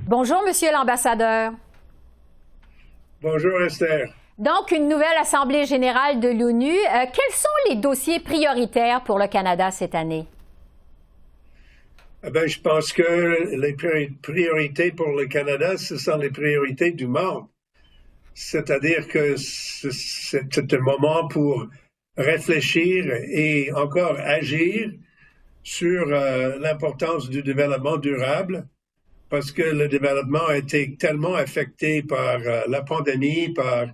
Bonjour, Monsieur l'ambassadeur. Bonjour, Esther. Donc, une nouvelle Assemblée générale de l'ONU. Quels sont les dossiers prioritaires pour le Canada cette année? Je pense que les priorités pour le Canada, ce sont les priorités du monde. C'est-à-dire que c'est un moment pour réfléchir et encore agir sur l'importance du développement durable, parce que le développement a été tellement affecté par la pandémie, par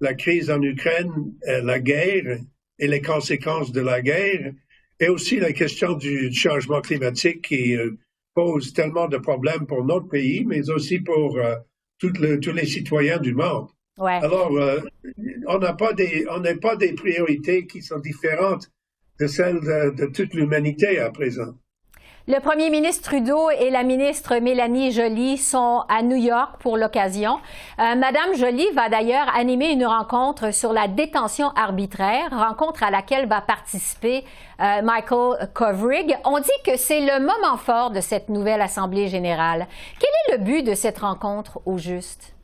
la crise en Ukraine, la guerre et les conséquences de la guerre, et aussi la question du changement climatique qui pose tellement de problèmes pour notre pays, mais aussi pour tous les citoyens du monde. Ouais. Alors, on n'a pas des priorités qui sont différentes de celles de toute l'humanité à présent. Le premier ministre Trudeau et la ministre Mélanie Joly sont à New York pour l'occasion. Madame Joly va d'ailleurs animer une rencontre sur la détention arbitraire, rencontre à laquelle va participer Michael Kovrig. On dit que c'est le moment fort de cette nouvelle Assemblée générale. Quel est le but de cette rencontre au juste?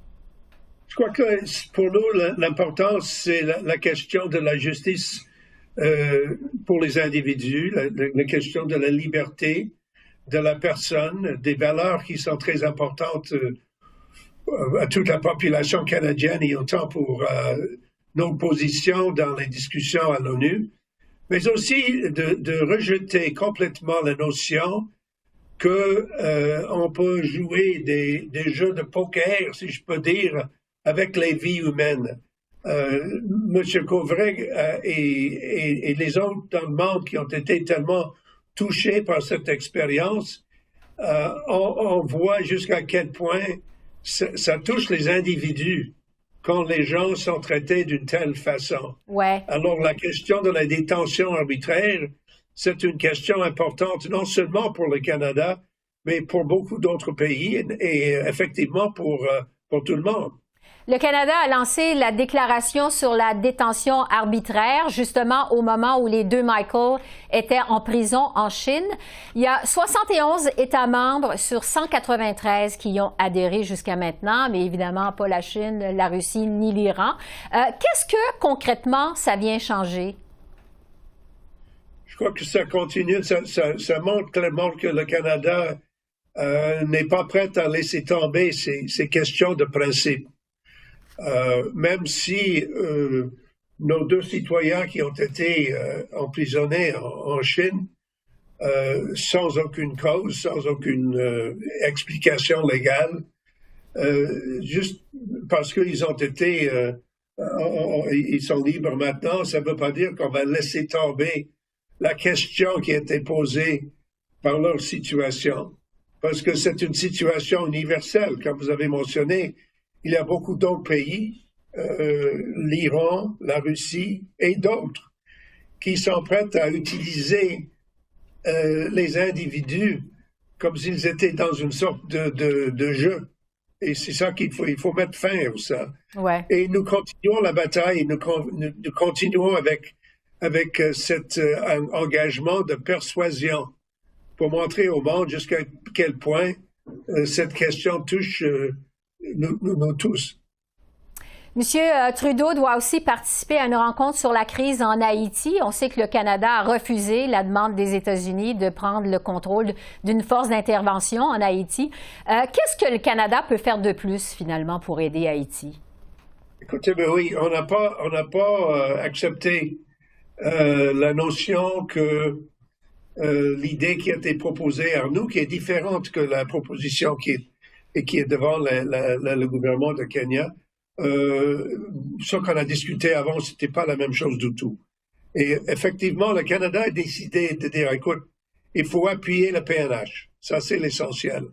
Je crois que pour nous, l'importance, c'est la question de la justice pour les individus, la question de la liberté de la personne, des valeurs qui sont très importantes à toute la population canadienne et autant pour nos positions dans les discussions à l'ONU, mais aussi de rejeter complètement la notion que on peut jouer des jeux de poker, si je peux dire, avec les vies humaines. M. Kovrig et les autres dans le monde qui ont été tellement touchés par cette expérience, on voit jusqu'à quel point ça touche les individus quand les gens sont traités d'une telle façon. Ouais. Alors, la question de la détention arbitraire, c'est une question importante, non seulement pour le Canada, mais pour beaucoup d'autres pays et effectivement pour tout le monde. Le Canada a lancé la déclaration sur la détention arbitraire, justement au moment où les deux Michael étaient en prison en Chine. Il y a 71 États membres sur 193 qui y ont adhéré jusqu'à maintenant, mais évidemment pas la Chine, la Russie ni l'Iran. Qu'est-ce que concrètement ça vient changer? Je crois que ça continue, ça montre clairement que le Canada n'est pas prêt à laisser tomber ces questions de principe. Même si nos deux citoyens qui ont été emprisonnés en Chine sans aucune cause, sans aucune explication légale, juste parce qu'ils ont été, ils sont libres maintenant, ça ne veut pas dire qu'on va laisser tomber la question qui a été posée par leur situation, parce que c'est une situation universelle, comme vous avez mentionné. Il y a beaucoup d'autres pays, l'Iran, la Russie et d'autres, qui sont prêts à utiliser les individus comme s'ils étaient dans une sorte de jeu. Et c'est ça il faut mettre fin à ça. Ouais. Et nous continuons la bataille, nous continuons avec cet engagement de persuasion pour montrer au monde jusqu'à quel point cette question touche nous tous. Monsieur Trudeau doit aussi participer à une rencontre sur la crise en Haïti. On sait que le Canada a refusé la demande des États-Unis de prendre le contrôle d'une force d'intervention en Haïti. Qu'est-ce que le Canada peut faire de plus, finalement, pour aider Haïti? Écoutez, oui, on n'a pas accepté la notion que l'idée qui a été proposée à nous, qui est différente que la proposition qui est devant le gouvernement de Kenya, ce qu'on a discuté avant, c'était pas la même chose du tout. Et effectivement, le Canada a décidé de dire, écoute, il faut appuyer le PNH. Ça, c'est l'essentiel.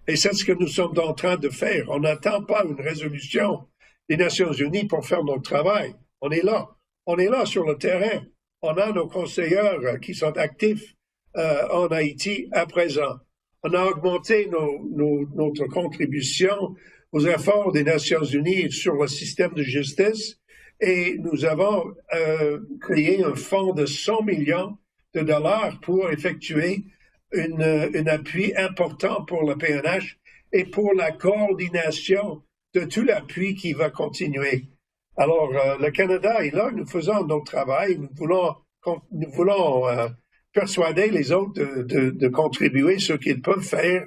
Et c'est ce que nous sommes en train de faire. On n'attend pas une résolution des Nations Unies pour faire notre travail. On est là. On est là sur le terrain. On a nos conseillers qui sont actifs en Haïti à présent. On a augmenté notre contribution aux efforts des Nations Unies sur le système de justice et nous avons créé un fonds de 100 millions de dollars pour effectuer un appui important pour le PNH et pour la coordination de tout l'appui qui va continuer. Alors, le Canada est là, nous faisons notre travail, nous voulons persuader les autres de contribuer ce qu'ils peuvent faire,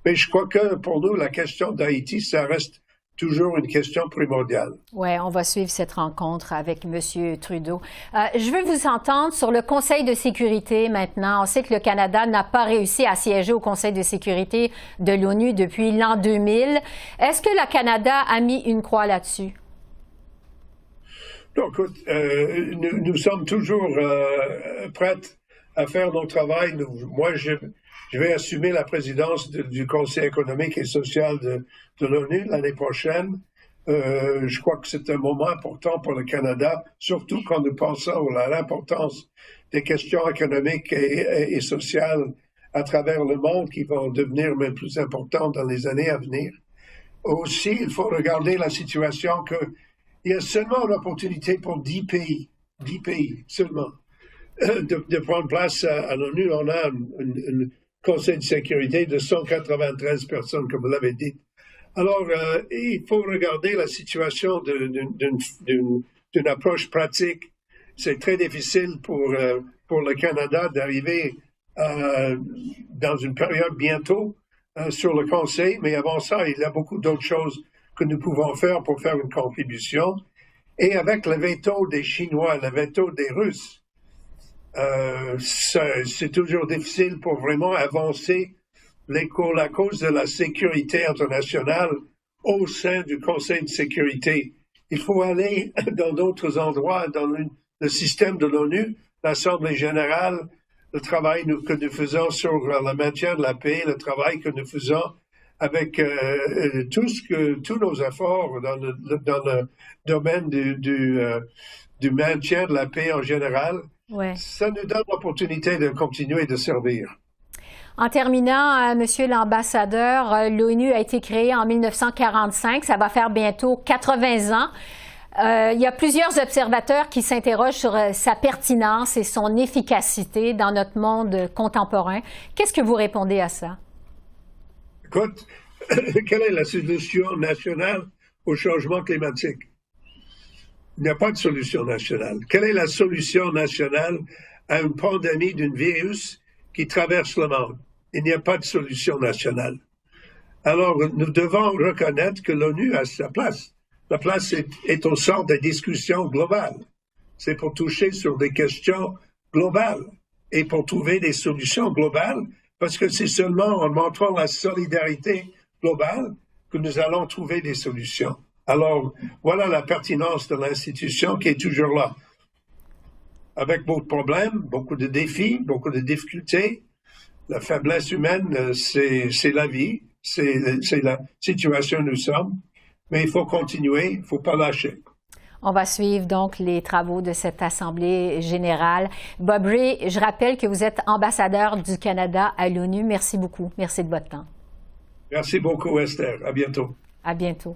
mais je crois que pour nous, la question d'Haïti, ça reste toujours une question primordiale. Oui, on va suivre cette rencontre avec M. Trudeau. Je veux vous entendre sur le Conseil de sécurité maintenant. On sait que le Canada n'a pas réussi à siéger au Conseil de sécurité de l'ONU depuis l'an 2000. Est-ce que le Canada a mis une croix là-dessus? Donc, écoute, nous sommes toujours prêts à faire notre travail. Moi, je vais assumer la présidence du Conseil économique et social de l'ONU l'année prochaine. Je crois que c'est un moment important pour le Canada, surtout quand nous pensons à l'importance des questions économiques et sociales à travers le monde qui vont devenir même plus importantes dans les années à venir. Aussi, il faut regarder la situation qu'il y a seulement une opportunité pour 10 pays seulement, de prendre place à l'ONU. On a un Conseil de sécurité de 193 personnes, comme vous l'avez dit. Alors, il faut regarder la situation d'une approche pratique. C'est très difficile pour le Canada d'arriver dans une période bientôt sur le Conseil, mais avant ça, il y a beaucoup d'autres choses que nous pouvons faire pour faire une contribution. Et avec le veto des Chinois, le veto des Russes, c'est toujours difficile pour vraiment avancer la cause de la sécurité internationale au sein du Conseil de sécurité. Il faut aller dans d'autres endroits, dans le système de l'ONU, l'Assemblée générale, le travail que nous faisons sur le maintien de la paix, le travail que nous faisons avec tous nos efforts dans le domaine du maintien de la paix en général. Ouais. Ça nous donne l'opportunité de continuer de servir. En terminant, Monsieur l'ambassadeur, l'ONU a été créée en 1945. Ça va faire bientôt 80 ans. Il y a plusieurs observateurs qui s'interrogent sur sa pertinence et son efficacité dans notre monde contemporain. Qu'est-ce que vous répondez à ça? Écoute, quelle est la solution nationale au changement climatique? Il n'y a pas de solution nationale. Quelle est la solution nationale à une pandémie d'un virus qui traverse le monde? Il n'y a pas de solution nationale. Alors, nous devons reconnaître que l'ONU a sa place. La place est au centre des discussions globales. C'est pour toucher sur des questions globales et pour trouver des solutions globales, parce que c'est seulement en montrant la solidarité globale que nous allons trouver des solutions. Alors, voilà la pertinence de l'institution qui est toujours là. Avec beaucoup de problèmes, beaucoup de défis, beaucoup de difficultés, la faiblesse humaine, c'est la vie, c'est la situation où nous sommes, mais il faut continuer, il ne faut pas lâcher. On va suivre donc les travaux de cette Assemblée générale. Bob Rae, je rappelle que vous êtes ambassadeur du Canada à l'ONU. Merci beaucoup. Merci de votre temps. Merci beaucoup, Esther. À bientôt. À bientôt.